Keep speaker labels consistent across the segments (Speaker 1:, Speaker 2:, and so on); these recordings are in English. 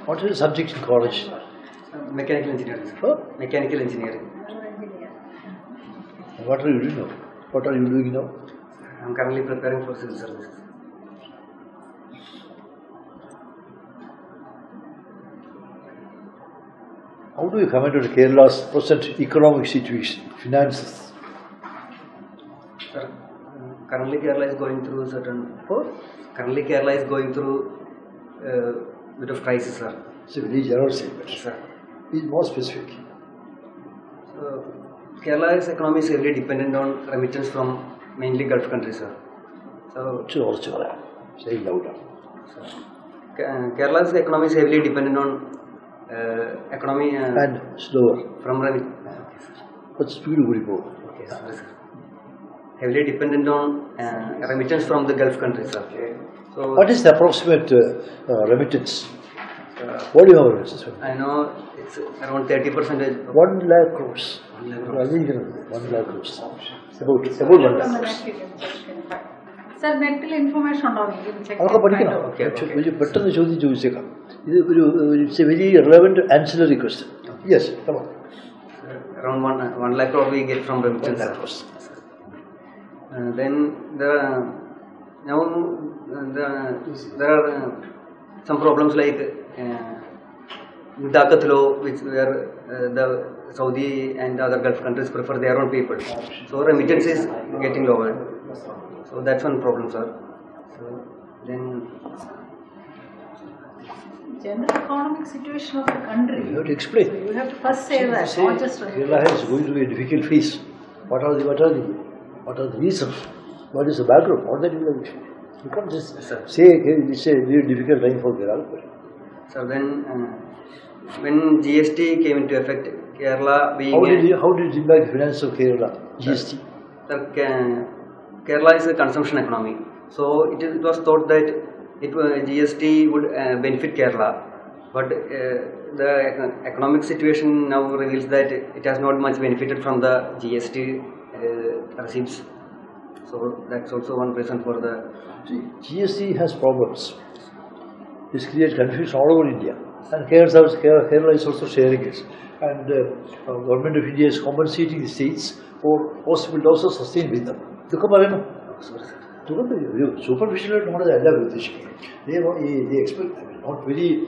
Speaker 1: What is the subject in college?
Speaker 2: Mechanical engineering.
Speaker 1: Huh?
Speaker 2: Mechanical engineering.
Speaker 1: What are you doing now? What are you doing now?
Speaker 2: I am currently preparing for civil services.
Speaker 1: How do you comment on Kerala's present economic situation, finances?
Speaker 2: Sir, currently Kerala is going through Currently Kerala is going through a bit of crisis, sir.
Speaker 1: It's a very general statement.
Speaker 2: Yes, sir.
Speaker 1: Be more specific.
Speaker 2: So, Kerala's economy is heavily dependent on remittance from mainly Gulf countries, sir. So,
Speaker 1: say louder.
Speaker 2: Kerala's economy is heavily dependent on economy
Speaker 1: and slower.
Speaker 2: From remittance.
Speaker 1: But speed will go.
Speaker 2: Okay, sir. Heavily dependent on remittance from the Gulf countries, sir. So,
Speaker 1: what is the approximate remittance? What do you have?
Speaker 2: I know it's around 30%.
Speaker 1: 1 lakh crores. 1 lakh crores. About 1 lakh crores.
Speaker 3: Sir, net information check.
Speaker 1: It's a very relevant ancillary question. Yes, come on.
Speaker 2: Around 1 lakh crore we get from remittance. Then there are some problems like Dakat law, where the Saudi and other Gulf countries prefer their own people. So remittance is getting lower. So that's one problem, sir. So then
Speaker 3: general economic situation of the country.
Speaker 1: You have to explain.
Speaker 3: So you have to first say that, not just
Speaker 1: Kerala is going through a difficult phase. What are the reasons? What is the background? What that you can't just say it's a very difficult time for Kerala.
Speaker 2: So then when GST came into effect, Kerala being
Speaker 1: how did it impact the finance of Kerala? GST.
Speaker 2: Kerala is a consumption economy, so it was thought that GST would benefit Kerala, but the economic situation now reveals that it has not much benefited from the GST receipts. So that's also one reason for the
Speaker 1: GST has problems. It's created confusion all over India, and Kerala is also sharing it. And government of India is compensating the states for possible losses sustained with them. Superficial knowledge they expect, not very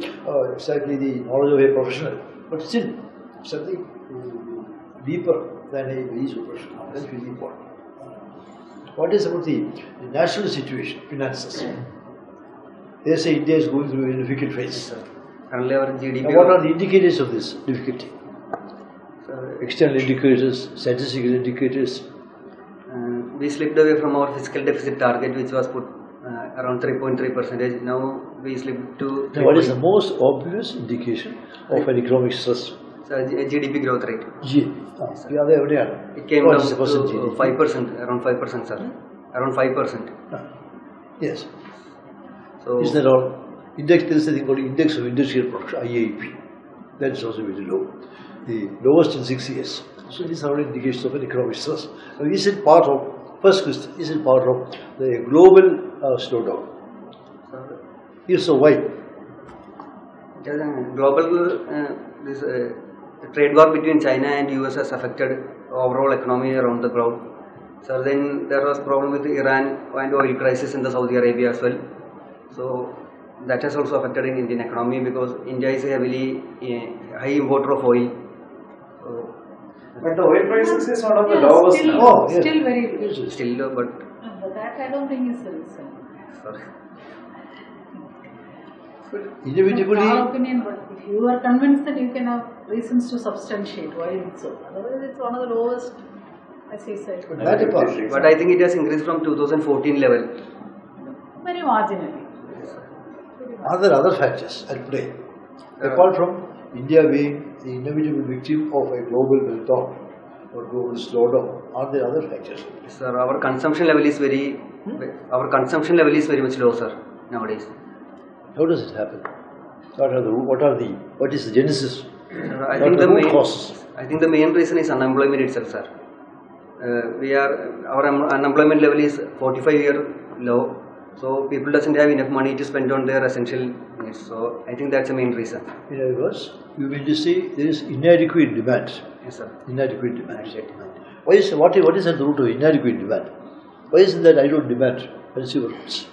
Speaker 1: exactly the knowledge of a professional, but still something deeper than a very superficial. That's really important. What is about the national situation, finances? They say India is going through a difficult phase.
Speaker 2: Currently our GDP.
Speaker 1: Now, what are the indicators of this difficulty? External indicators, statistical indicators.
Speaker 2: We slipped away from our fiscal deficit target, which was put around 3.3%. Now we slipped to.
Speaker 1: Now, what is the most obvious indication of an economic stress?
Speaker 2: GDP growth rate.
Speaker 1: It
Speaker 2: came down to 5%, around 5%, sir. Around 5%.
Speaker 1: Yes.
Speaker 2: So
Speaker 1: is that all? Index, there is a thing called Index of Industrial Production, IAP. That is also very low. The lowest in 6 years. So these are all indications of an economic stress. Now, is it part of, first question, is it part of the global slowdown? If so, why?
Speaker 2: Global, this trade war between China and US has affected overall economy around the globe. So then there was problem with Iran and oil crisis in the Saudi Arabia as well. So that has also affected in Indian economy because India is a heavily high importer of oil. So,
Speaker 4: but the oil prices is one of the lowest now.
Speaker 3: Still very low.
Speaker 2: Still low, but
Speaker 3: that I don't think is the reason.
Speaker 2: Sorry.
Speaker 1: Inevitably,
Speaker 3: our opinion, but if you are convinced that you can have reasons to substantiate why it's so, otherwise it's one of the lowest, as he said.
Speaker 2: But I think it has increased from 2014 level.
Speaker 3: Very marginally.
Speaker 1: Are there other factors at play? Apart from India being the inevitable victim of a global meltdown or global slowdown, are there other factors?
Speaker 2: Sir, our consumption level is very much low, sir, nowadays.
Speaker 1: How does it happen? What is the genesis?
Speaker 2: I think the main reason is unemployment itself, sir. Our unemployment level is 45-year low. So people doesn't have enough money to spend on their essential needs. So I think that's the main reason.
Speaker 1: In other words, you mean to say there is inadequate demand.
Speaker 2: Yes, sir.
Speaker 1: Inadequate demand. What is at the root of inadequate demand? Why is it that I don't demand consumer goods?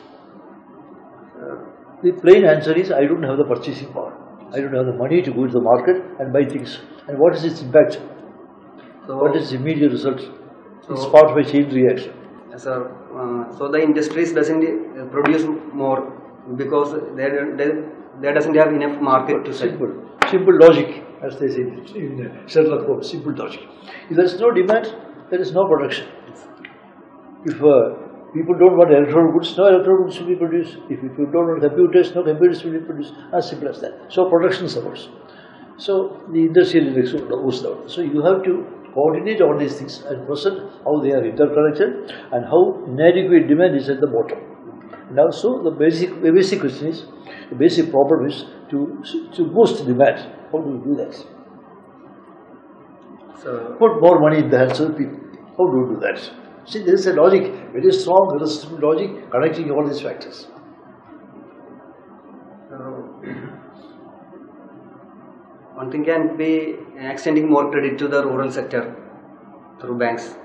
Speaker 1: The plain answer is I don't have the purchasing power. I don't have the money to go to the market and buy things. And what is its impact?
Speaker 2: So,
Speaker 1: what is its immediate result? It's part of a chain reaction.
Speaker 2: Yes, sir. So the industries doesn't produce more because they doesn't have enough market to sell.
Speaker 1: Simple logic, as they say in Sherlock Holmes. Simple logic. If there is no demand, there is no production. If people don't want electronic goods, no electronic goods will be produced. If people don't want computers, no computers will be produced. As simple as that. So production suffers. So the industrial direction goes down. So you have to coordinate all these things and present how they are interconnected and how inadequate demand is at the bottom. And also the basic question is, the basic problem is to boost demand. How do you do that? So put more money in the hands of people. How do you do that? See, there is a logic, very strong, irresistible logic connecting all these factors.
Speaker 2: One thing can be extending more credit to the rural sector through banks,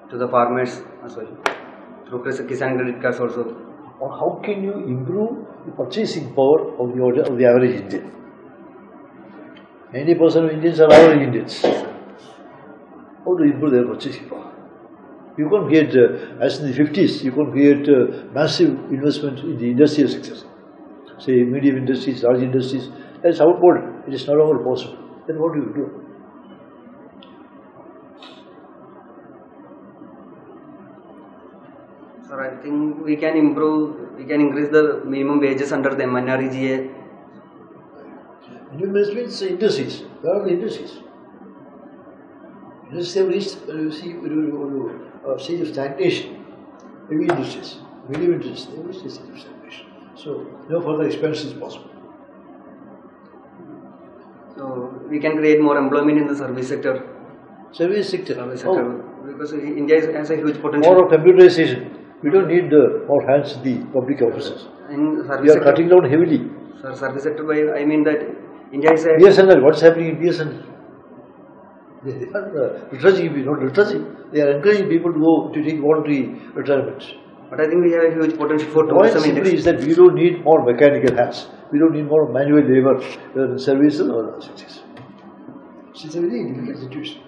Speaker 2: to the farmers as well, through Kisan credit cards also.
Speaker 1: Or how can you improve the purchasing power of the average Indian? 90% of Indians are average Indians. How to improve their purchasing power? You can't get, as in the 50s, you can't get massive investment in the industrial sector. Say medium industries, large industries, that's outboard. It is no longer possible. Then what do you do?
Speaker 2: Sir, I think we can increase the minimum wages under the MNREGA.
Speaker 1: Minimum wage means industries. Where are the industries? Industries have reached a stage of stagnation. Heavy industries, medium industries, they have reached a stage of stagnation. So no further expansion is possible.
Speaker 2: So we can create more employment in the service sector.
Speaker 1: Service sector.
Speaker 2: Because India has a huge potential.
Speaker 1: More of computerization. We don't need more hands in the public offices. We are cutting down heavily.
Speaker 2: Sir, service sector, I mean that India is a...
Speaker 1: BSNL, what's happening in BSNL? They are retrenching, not retrenching. They are encouraging people to go to take voluntary retirement.
Speaker 2: But I think we have a huge potential for
Speaker 1: tourism.
Speaker 2: tourism.
Speaker 1: Simply is that we don't need more mechanical hands. We don't need more manual labor in services or other sectors. It's a very difficult situation.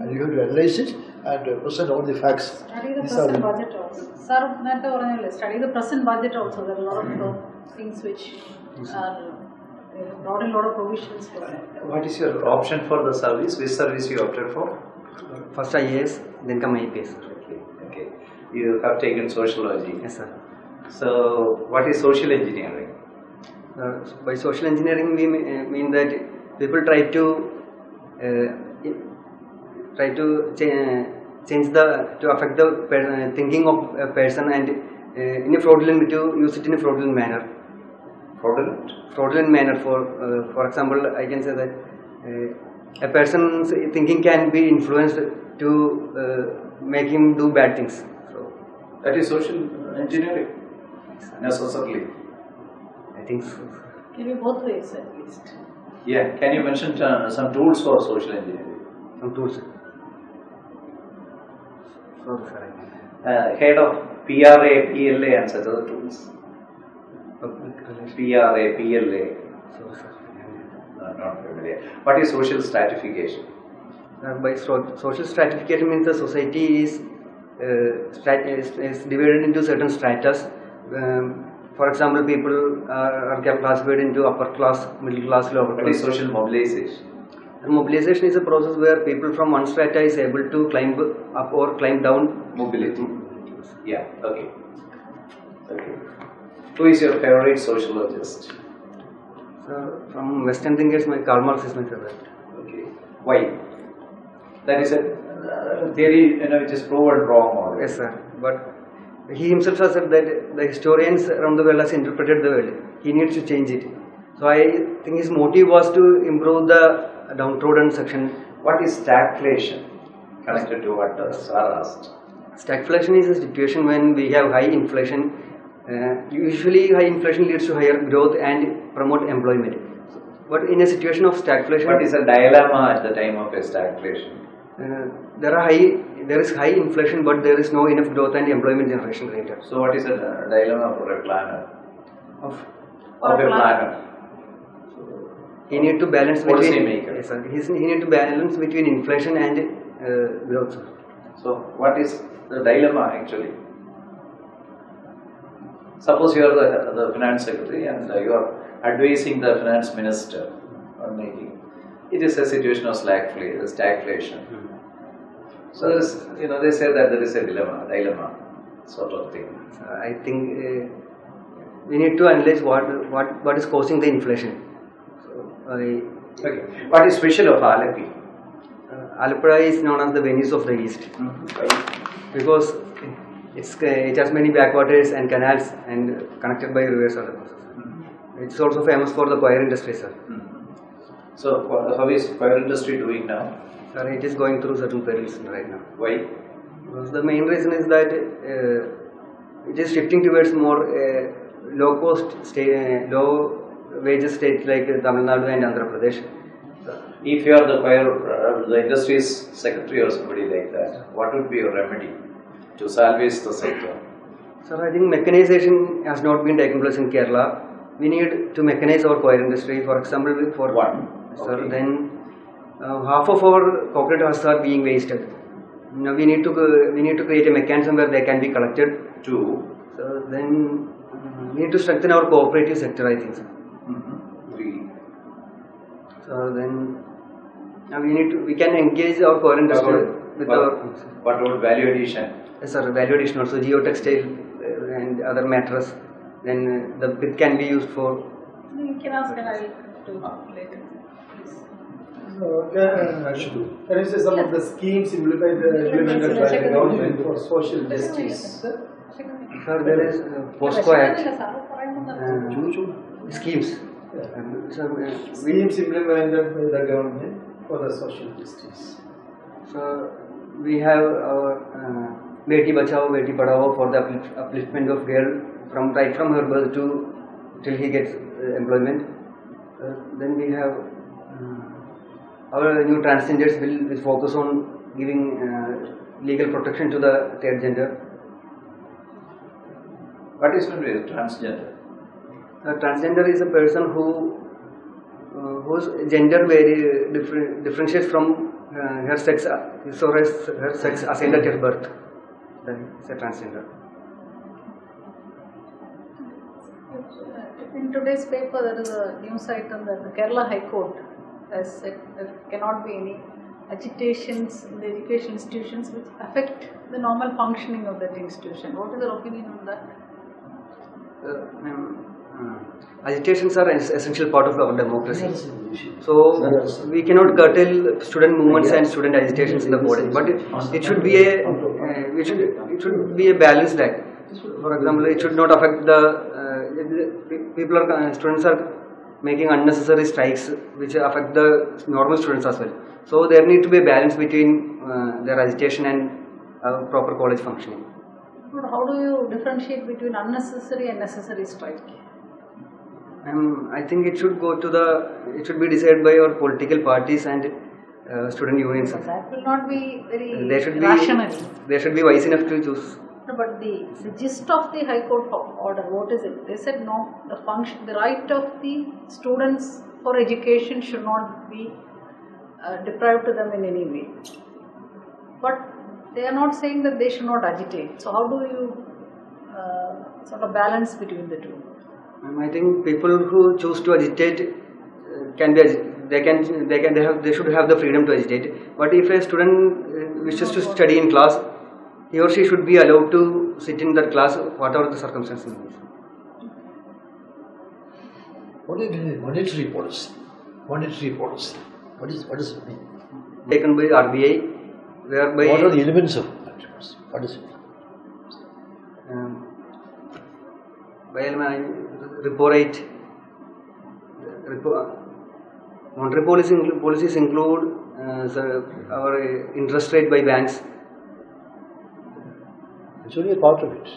Speaker 1: And you have to analyze it and present all the facts.
Speaker 3: Study the present budget also. Sir, study the present budget also. There are a lot of things which are brought in a lot of provisions for that.
Speaker 4: What is your option for the service? Which service you opted for?
Speaker 2: First IAS, then come IPS.
Speaker 4: Okay. You have taken sociology.
Speaker 2: Yes, sir.
Speaker 4: So, what is social engineering?
Speaker 2: By social engineering, we mean that people try to affect the thinking of a person and in a fraudulent to use it in a fraudulent manner. Fraudulent manner. For example, I can say that a person's thinking can be influenced to make him do bad things. So
Speaker 4: that is social engineering. Necessarily.
Speaker 2: I think so.
Speaker 3: Can you both ways at least?
Speaker 4: Yeah. Can you mention some tools for social engineering?
Speaker 2: Some tools.
Speaker 4: Head of PRA, PLA and such other tools. PRA, PLA. Not familiar. What is social stratification?
Speaker 2: By social stratification means the society is divided into certain stratas. For example, people are classified into upper class, middle class, lower class.
Speaker 4: What is social mobilization?
Speaker 2: Mobilization is a process where people from one strata is able to climb up or climb down.
Speaker 4: Mobility. Yeah. Okay. Who is your favorite sociologist?
Speaker 2: From Western thinkers, Karl Marx is my favorite.
Speaker 4: Okay. Why? That is a theory, which is proven wrong already.
Speaker 2: Yes, sir. But he himself has said that the historians around the world has interpreted the world. He needs to change it. So I think his motive was to improve the downtrodden section.
Speaker 4: What is stagflation? Connected to what Sir asked.
Speaker 2: Stagflation is a situation when we have high inflation Usually high inflation leads to higher growth and promote employment. But in a situation of stagflation,
Speaker 4: What is a dilemma at the time of a stagflation?
Speaker 2: there is high inflation, but there is no enough growth and employment generation rate.
Speaker 4: So what is a dilemma for a planner? Of a planner.
Speaker 2: He need to balance
Speaker 4: Policy
Speaker 2: between
Speaker 4: maker.
Speaker 2: Yes, sir. He need to balance between inflation and growth. Sir.
Speaker 4: So what is the dilemma actually? Suppose you are the finance secretary and you are advising the finance minister on making. It is a situation of stagflation. So there is, they say that there is a dilemma sort of thing.
Speaker 2: I think we need to analyze what is causing the inflation.
Speaker 4: Okay. What is special of Alapi?
Speaker 2: Alapura is known as the Venice of the East because it has many backwaters and canals and connected by rivers. It's also famous for the coir industry, sir.
Speaker 4: So how is coir industry doing now?
Speaker 2: Sir, it is going through certain perils right now.
Speaker 4: Why?
Speaker 2: Because the main reason is that it is shifting towards more low wages states like Tamil Nadu and Andhra Pradesh.
Speaker 4: If you are the industry's secretary or somebody like that, what would be your remedy to salvage the sector?
Speaker 2: Sir, I think mechanization has not been taken place in Kerala. We need to mechanize our coir industry. For example, for
Speaker 4: one,
Speaker 2: sir,
Speaker 4: okay.
Speaker 2: then half of our coconut husks are being wasted. Now we need to create a mechanism where they can be collected.
Speaker 4: Two.
Speaker 2: So then we need to strengthen our cooperative sector, I think, sir.
Speaker 4: Three.
Speaker 2: So then we can engage our coir industry with our.
Speaker 4: What about value addition?
Speaker 2: Yes, sir, value addition also geotextile and other matters. Then the pith can be used for.
Speaker 3: You can ask and I will do later. Please.
Speaker 5: Can you say some of the schemes implemented by the government for social justice?
Speaker 2: Sir, there is POSCO Act schemes.
Speaker 5: Schemes implemented by the government for the social justice.
Speaker 2: So we have our Beti Bachao, Beti Padhao for the upliftment of girl right from her birth till he gets employment. Then we have our new transgenders bill which focus on giving legal protection to the third gender.
Speaker 4: What is meant by transgender?
Speaker 2: Transgender is a person whose gender differentiates from her sex, her sex assigned at her birth. That is a transgender.
Speaker 3: In today's paper, there is a news item that the Kerala High Court has said there cannot be any agitations in the education institutions which affect the normal functioning of that institution. What is your opinion on that?
Speaker 2: Agitations are an essential part of our democracy. So we cannot curtail student movements and student agitations in the body, but it should be a balanced act. For example, it should not affect students are making unnecessary strikes which affect the normal students as well. So there need to be a balance between their agitation and proper college functioning.
Speaker 3: But how do you differentiate between unnecessary and necessary strike?
Speaker 2: I think it should be decided by our political parties and student unions.
Speaker 3: But that will not be very
Speaker 2: rational. They should be wise enough to choose.
Speaker 3: No, but the gist of the High Court order, what is it? They said no, the right of the students for education should not be deprived to them in any way. But they are not saying that they should not agitate. So how do you sort of balance between the two?
Speaker 2: I think people who choose to agitate they should have the freedom to agitate. But if a student wishes to study in class, he or she should be allowed to sit in that class, whatever the circumstances.
Speaker 1: What do you mean monetary policy? Monetary policy. What does it mean?
Speaker 2: Taken by RBI, whereby.
Speaker 1: What are the elements of monetary policy? What does it mean?
Speaker 2: Repo rate. Monetary policies include our interest rate by banks.
Speaker 1: It's only a part of it.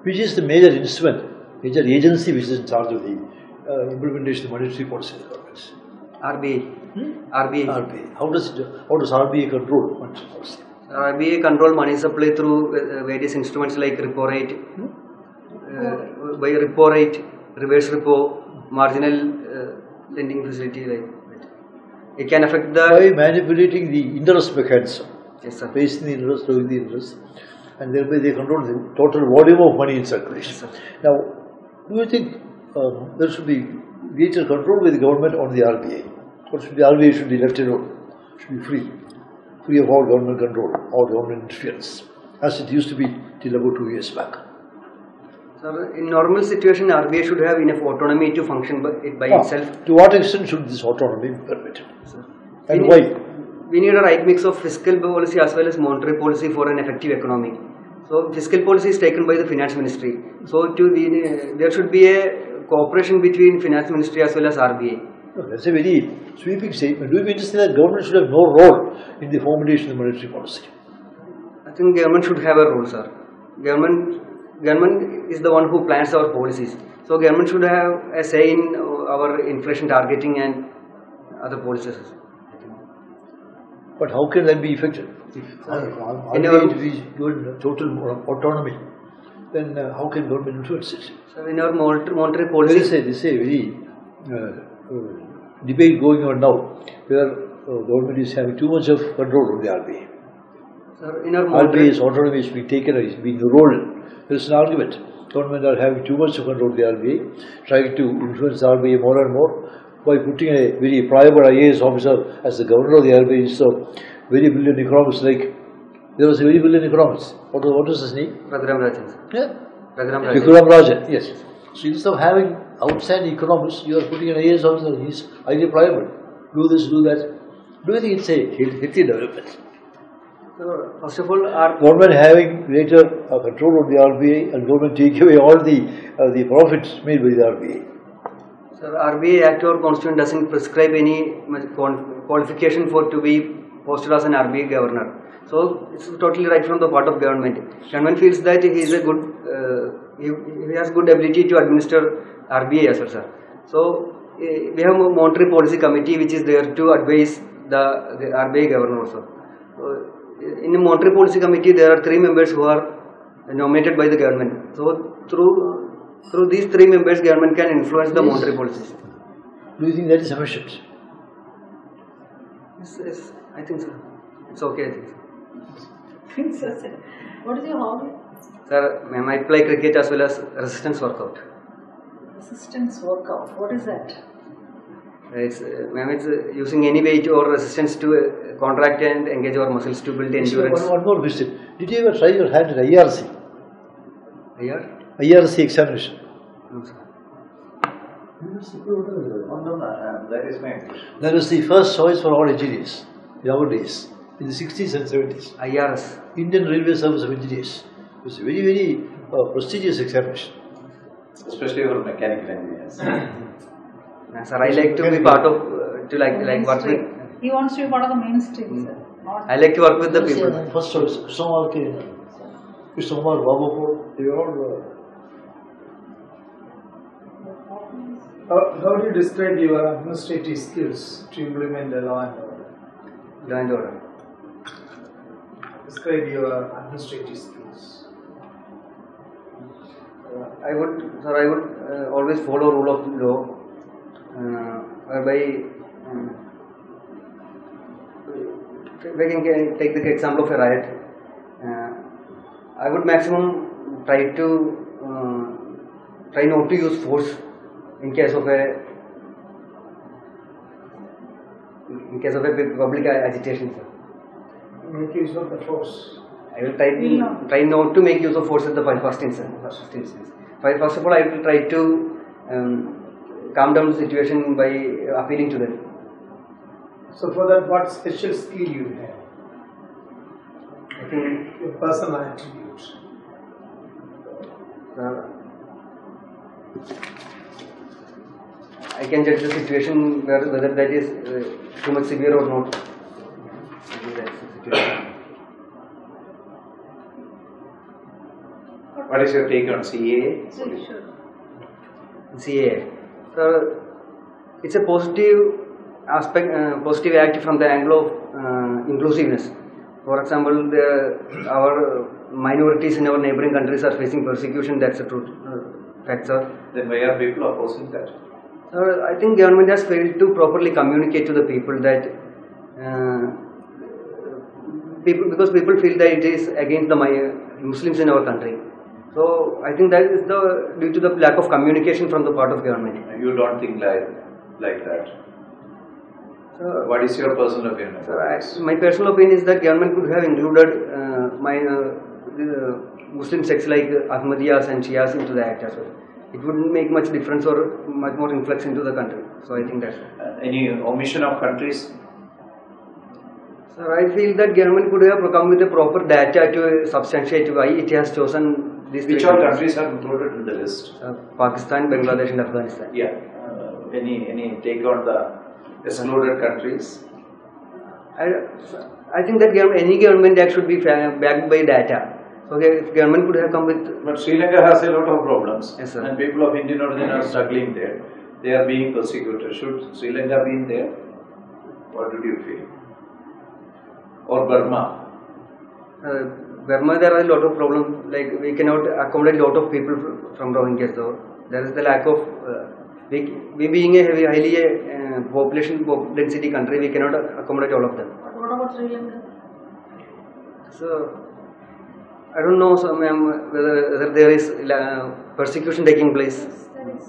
Speaker 1: which is the major instrument, major agency which is in charge of the implementation of monetary policy of the government?
Speaker 2: RBI. RBI.
Speaker 1: RBI. How does RBI control monetary policy?
Speaker 2: RBI control money supply through various instruments like repo rate, by repo rate, reverse repo, marginal lending facility like that. It can affect the...
Speaker 1: By manipulating the interest mechanism.
Speaker 2: Yes, sir.
Speaker 1: Basing the interest, lowering the interest, and thereby they control the total volume of money in circulation.
Speaker 2: Yes, sir.
Speaker 1: Now, do you think there should be greater control by the government on the RBI? Or should the RBI should be left alone, should be free of all government control, all government interference, as it used to be till about 2 years back?
Speaker 2: Sir, in normal situation, RBI should have enough autonomy to function by itself.
Speaker 1: To what extent should this autonomy be permitted?
Speaker 2: Sir.
Speaker 1: And why?
Speaker 2: We need a right mix of fiscal policy as well as monetary policy for an effective economy. So, fiscal policy is taken by the finance ministry. So, there should be a cooperation between finance ministry as well as RBI.
Speaker 1: No, that's a very sweeping statement. Do you mean to say that government should have no role in the formulation of monetary policy?
Speaker 2: I think government should have a role, sir. Government is the one who plans our policies. So, government should have a say in our inflation targeting and other policies.
Speaker 1: But how can that be effective? If RBI is given total autonomy, then how can government influence it?
Speaker 2: So, in our monetary policy...
Speaker 1: There is a very debate going on now, where government is having too much of control over the RBI.
Speaker 2: Sir, in our
Speaker 1: RBI's autonomy is being taken, is being rolled. There is an argument. Government are having too much of control over the RBI, trying to influence the RBI more and more by putting a very private IAS officer as the governor of the RBI. So, very brilliant economists like, there was a very brilliant economist. What was his name?
Speaker 2: Raghuram Rajan.
Speaker 1: Yeah?
Speaker 2: Raghuram
Speaker 1: Rajan, yes. So, instead of having outstanding economists, you are putting an IAS officer, he is highly private. Do this, do that. Do you think it's a healthy development?
Speaker 2: So, first of all, our
Speaker 1: government having greater control of the RBI and government take away all the profits made by the RBI.
Speaker 2: Sir, RBI Act or Constitution doesn't prescribe any qualification for to be posted as an RBI governor. So, it's totally right from the part of government. Government feels that he is a good, he has good ability to administer RBI as well, sir. So, we have a monetary policy committee which is there to advise the RBI governor also. So, in the monetary policy committee, there are 3 members who are nominated by the government. So, through these 3 members, government can influence the monetary policies.
Speaker 1: Do you think that is sufficient?
Speaker 2: Yes, I think so. It's okay, I think so.
Speaker 3: What is your hobby?
Speaker 2: Sir, I play cricket as well as resistance workout.
Speaker 3: Resistance workout, what is that?
Speaker 2: It's using any weight or resistance to contract and engage our muscles to build endurance.
Speaker 1: One more question. Did you ever try your hand at IRC? IRC examination?
Speaker 2: No, sir.
Speaker 4: That is my question.
Speaker 1: That was the first choice for all engineers nowadays, in the 60s and 70s.
Speaker 2: IRS.
Speaker 1: Indian Railway Service of Engineers. It was a very, very prestigious examination.
Speaker 4: Especially for mechanical engineers.
Speaker 2: Sir, I like to be part of, like work with.
Speaker 3: He wants to be part of the mainstream, sir.
Speaker 2: I like to work with the people.
Speaker 1: First choice, Krishna Babu, they were all.
Speaker 5: How do you describe your administrative skills to implement the law and order?
Speaker 2: Law and order.
Speaker 5: Describe your administrative skills.
Speaker 2: I would always follow rule of law, whereby we can take the example of a riot. I would maximum try not to use force in case of a public agitation.
Speaker 5: Make use of the force.
Speaker 2: I will try not to make use of force at the first instance. First of all, I will try to calm down the situation by appealing to them.
Speaker 5: So for that, what special skill you have?
Speaker 2: I think
Speaker 5: Your personal attribute.
Speaker 2: I can judge the situation whether that is too much severe or not.
Speaker 4: What is your take on CAA?
Speaker 3: Sure.
Speaker 2: CAA. So it's a positive aspect, positive act from the angle of inclusiveness. For example, our minorities in our neighboring countries are facing persecution. That's a true fact, sir.
Speaker 4: Then why are people opposing that?
Speaker 2: I think government has failed to properly communicate to the people that because people feel that it is against the Muslims in our country. So I think that is due to the lack of communication from the part of government.
Speaker 4: You don't think like that? What is your personal opinion?
Speaker 2: My personal opinion is that government could have included Muslim sects like Ahmadiyas and Shias into the act as well. It wouldn't make much difference or much more influx into the country. So I think that's
Speaker 4: any omission of countries?
Speaker 2: Sir, I feel that government could have come with a proper data to substantiate why it has chosen these.
Speaker 4: Which all countries are included in the list?
Speaker 2: Pakistan, Bangladesh and Afghanistan.
Speaker 4: Yeah. Any take on the excluded countries?
Speaker 2: I think that any government act should be backed by data. Okay, if government could have come with...
Speaker 4: But Sri Lanka has a lot of problems.
Speaker 2: Yes, sir.
Speaker 4: And people of Indian origin are struggling there. They are being persecuted. Should Sri Lanka be in there? What did you feel? Or Burma?
Speaker 2: Burma, there are a lot of problems. Like, we cannot accommodate a lot of people from Rohingyas, though. There is the lack of... we being a highly population density country, we cannot accommodate all of them.
Speaker 3: What about Sri Lanka?
Speaker 2: So, I don't know, whether there is persecution taking place.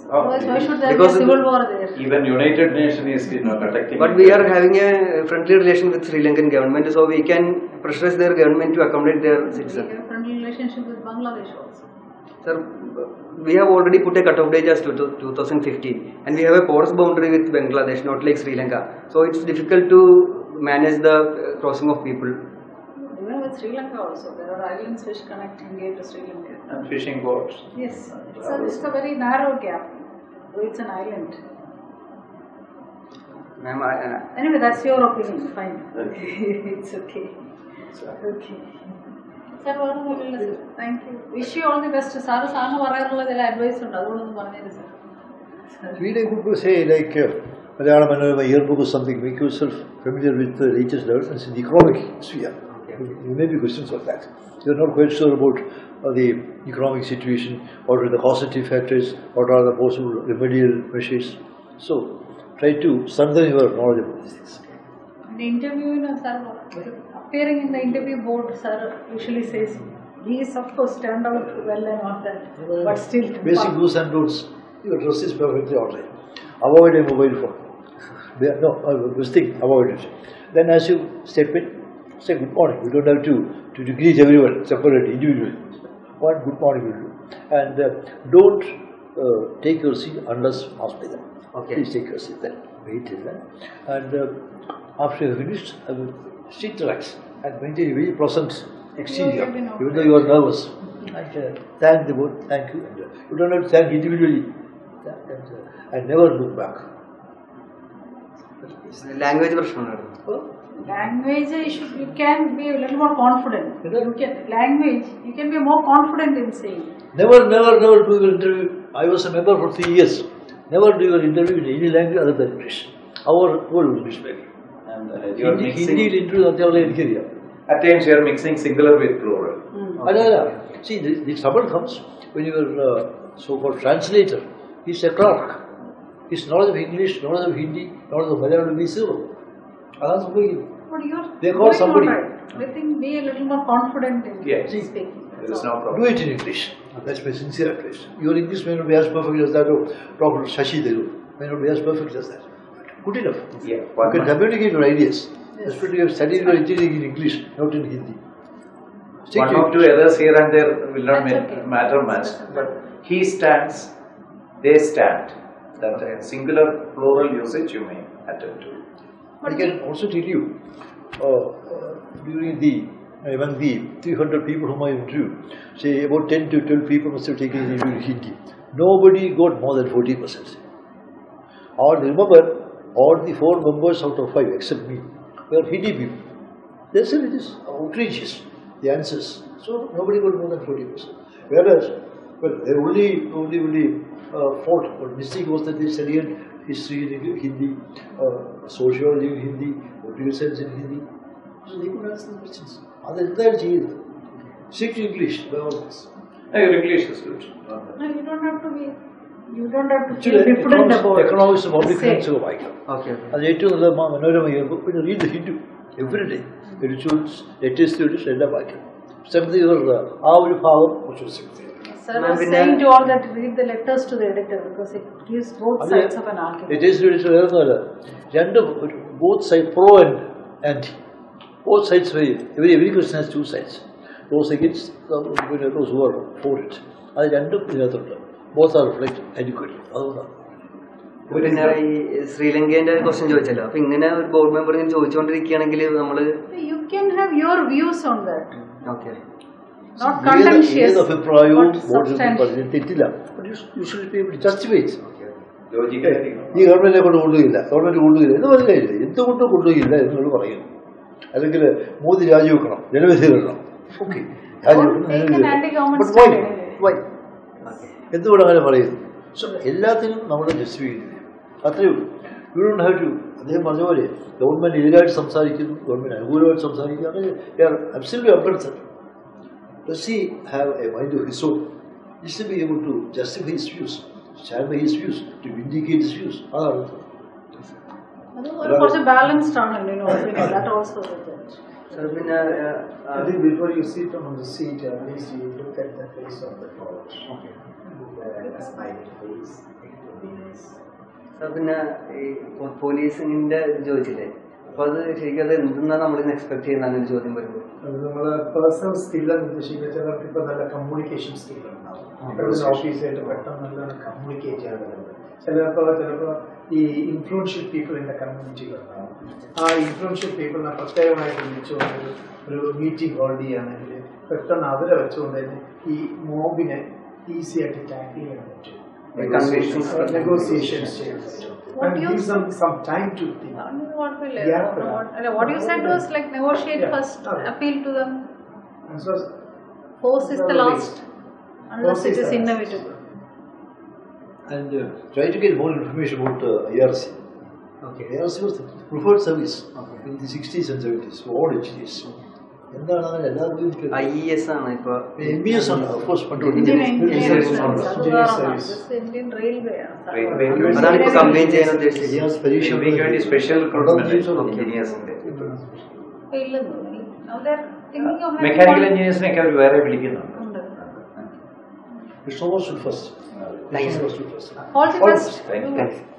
Speaker 3: Why should there be a civil war there?
Speaker 4: Even United Nations is protecting.
Speaker 2: But we are having a friendly relation with Sri Lankan government, so we can pressurize their government to accommodate their citizens.
Speaker 3: We have a friendly relationship with Bangladesh also.
Speaker 2: Sir, we have already put a cut-off date as 2015, and we have a porous boundary with Bangladesh, not like Sri Lanka. So it's difficult to manage the crossing of people.
Speaker 3: Even with Sri Lanka also, there are islands which connect India to Sri Lanka.
Speaker 4: And fishing boats.
Speaker 3: Yes, it's a very narrow gap. It's an island.
Speaker 2: Ma'am,
Speaker 3: Anyway, that's your opinion. Fine. It's okay. Okay. Sir, thank you. Wish you all the best. Sir, advice
Speaker 1: Really good to say, like Malayalam Manorama yearbook or something, make yourself familiar with the latest developments in the economic sphere. You may be questions of that. You are not quite sure about the economic situation, what are the causative factors, what are the possible remedial measures. So, try to strengthen your knowledge about these things.
Speaker 3: The interview, sir, appearing in the interview board, sir, usually says, he is of course turned out well and all that, but still.
Speaker 1: Basic do's and don'ts. Your dress is perfectly alright. Avoid a mobile phone. This thing, avoid it. Then as you step in, say good morning. You don't have to greet everyone separately, individually. One good morning will do. And don't take your seat unless asked by them.
Speaker 2: Okay.
Speaker 1: Please take your seat then. Wait till then. And after you have finished, sit relax and maintain a very pleasant exterior, even though you are nervous. And thank the board, thank you. And, you don't have to thank individually. And never look back.
Speaker 2: language version.
Speaker 3: Language, you can be a little more confident. You can be more confident in saying.
Speaker 1: Never do your interview. I was a member for 3 years. Never do your interview in any language other than English. Our whole English language.
Speaker 4: And you are mixing.
Speaker 1: At
Speaker 4: times you are mixing singular with plural.
Speaker 1: See, the trouble comes when your so-called translator is a clerk. His knowledge of English, knowledge of Hindi, knowledge of Malayalam will be zero. They call somebody.
Speaker 3: I think be a little more confident in speaking.
Speaker 4: There is no problem.
Speaker 1: Do it in English. That's my sincere advice. Your English may not be as perfect as that of Dr. Shashi Devu. May not be as perfect as that. Good enough.
Speaker 4: Yeah.
Speaker 1: You can communicate your ideas. Especially you have studied your engineering in English, not in Hindi.
Speaker 4: One or two others here and there will not matter much. But he stands, they stand. That singular plural usage you may attend to.
Speaker 1: I can also tell you, among the 300 people whom I interviewed, say about 10 to 12 people must have taken interview in Hindi. Nobody got more than 40%. Or remember, all the 4 members out of 5, except me, were Hindi people. They said it is outrageous, the answers. So nobody got more than 40%. Whereas, well, they only fault or mistake was that they studied history in Hindi, sociology in Hindi, political science in Hindi. So they could answer the questions. That's the stick to English by all this.
Speaker 4: Your English is good.
Speaker 3: No, you don't have to be. You don't have to feel
Speaker 1: Actually,
Speaker 3: diffident about it.
Speaker 1: economics of public
Speaker 3: Say.
Speaker 1: finance വായിക്കാം. അത് ഏറ്റവും നല്ല മനോരമ ഇയർബുക്ക്. പിന്നെ read the Hindu every day. Rituals, latest rituals എല്ലാം വായിക്കണം. Strengthen your ആ ഒരു ഭാഗം കുറച്ച് strengthen.
Speaker 3: Sir was saying to all that read the letters to the editor because it gives both sides of an argument.
Speaker 1: Latest rituals വേറൊന്നുമല്ല. രണ്ടും both sides pro and anti. Both sides every question has two sides. Those against those who are for it. അത് രണ്ടും ഇതിനകത്തുണ്ട്. Both are reflected adequately. അതുകൊണ്ടാണ്.
Speaker 2: പിന്നെ ഈ ശ്രീലങ്കേന്റെ question ചോദിച്ചല്ലോ. അപ്പൊ ഇങ്ങനെ ഒരു ബോർഡ് മെമ്പർ ഇങ്ങനെ ചോദിച്ചുകൊണ്ടിരിക്കുകയാണെങ്കിൽ നമ്മള്
Speaker 3: You can have your views on that.
Speaker 2: Okay
Speaker 3: Not contentious.
Speaker 1: ഏത് അഭിപ്രായവും
Speaker 3: but
Speaker 1: ബോർഡിൽ
Speaker 3: substantial.
Speaker 1: പറഞ്ഞ് തെറ്റില്ല. But you should be able to justify it.
Speaker 4: ലോജിക്കലായിരിക്കും.
Speaker 1: ഈ ഗവൺമെന്റിനെ കൊണ്ട് കൊണ്ടുപോയില്ല, ഗവൺമെന്റ് കൊണ്ടുപോയില്ല എന്ന് പറഞ്ഞില്ല. എന്തുകൊണ്ട് കൊണ്ടുപോയില്ല എന്ന് പറയുന്നു. അല്ലെങ്കിൽ മോദി രാജിവെക്കണം, ജനവിധി വരണം. ഓക്കെ, എന്തുകൊണ്ട് അങ്ങനെ പറയുന്നു? സോ എല്ലാത്തിനും നമ്മൾ ജസ്റ്റിഫൈ ചെയ്യുന്നില്ല. അത്രയേ ഉള്ളൂ. You don't have to. അദ്ദേഹം പറഞ്ഞ പോലെ ഗവൺമെന്റ് എതിരായിട്ട് സംസാരിക്കുന്നു, ഗവൺമെന്റ് അനുകൂലമായിട്ട് സംസാരിക്കുന്നു. അങ്ങനെ absolutely unconcerned. Does he have a mind of his own? He should be able to justify his views, stand by his views, to vindicate his views.
Speaker 3: കുറച്ച് balanced ആണ് that also the judge.
Speaker 2: പിന്നെ
Speaker 5: I think before you sit on the seat, at least you look at the face of the coach. Okay. A smiling face, face.
Speaker 2: പിന്നെ ഈ പോലീസിന്റെ ചോദിച്ചില്ലേ, അപ്പൊ അത് ശരിക്കും അത് എന്തെന്നാ നമ്മളിന്ന് എക്സ്പെക്ട് ചെയ്യുന്ന അങ്ങനെ ഒരു ചോദ്യം വരുമ്പോൾ
Speaker 5: അത് നമ്മളെ പേഴ്സണൽ സ്കില്ലെന്ന് ഉദ്ദേശിക്കുന്നത് ചിലർക്ക് ഇപ്പൊ നല്ല കമ്മ്യൂണിക്കേഷൻ സ്കിൽ ഉണ്ടാവും. ഓഫീസായിട്ട് പെട്ടെന്ന് നല്ല കമ്മ്യൂണിക്കേറ്റ് ചെയ്യാൻ കഴിയുന്നത്. ചിലപ്പോൾ ഈ ഇൻഫ്ലുവൻഷ്യൽ പീപ്പിൾ ഇൻ ദ കമ്മ്യൂണിറ്റികളുണ്ടാവും. ആ ഇൻഫ്ലുവൻഷ്യൽ പീപ്പിളിനെ പ്രത്യേകമായിട്ട് വിളിച്ചുകൊണ്ട് ഒരു മീറ്റിംഗ് ഹോൾഡ് ചെയ്യുകയാണെങ്കിൽ പെട്ടെന്ന് അവരെ വെച്ചുകൊണ്ട് തന്നെ ഈ മോബിനെ ഈസി ആയിട്ട് ടാക്കിൾ ചെയ്യാൻ പറ്റും. Negotiations ചെയ്യാൻ പറ്റും. And gives them some time to think.
Speaker 3: What you said was like negotiate first, appeal to them.
Speaker 5: And so
Speaker 3: Force is the last, unless it is inevitable.
Speaker 1: And try to get more information about IRC.
Speaker 2: Okay.
Speaker 1: IRC was the preferred service in the 60s and 70s for all engineers. എന്താണ് അങ്ങനെ എല്ലാവർക്കും
Speaker 2: IES ആണ് ഇപ്പൊ
Speaker 1: MBS ആണ്, of course,
Speaker 3: Indian Railway.
Speaker 2: അതാണ് ഇപ്പൊ combine ചെയ്യാൻ ഉദ്ദേശിച്ചത്.
Speaker 1: പരീക്ഷ
Speaker 4: വേണ്ടി സ്പെഷ്യൽ എഞ്ചിനീയേഴ്സിന്റെ മെക്കാനിക്കൽ എഞ്ചിനീയേഴ്സിനൊക്കെ അവർ വേറെ വിളിക്കുന്നുണ്ട്.
Speaker 1: It's almost first.
Speaker 2: Thank you.
Speaker 3: All the best.
Speaker 4: Thank you.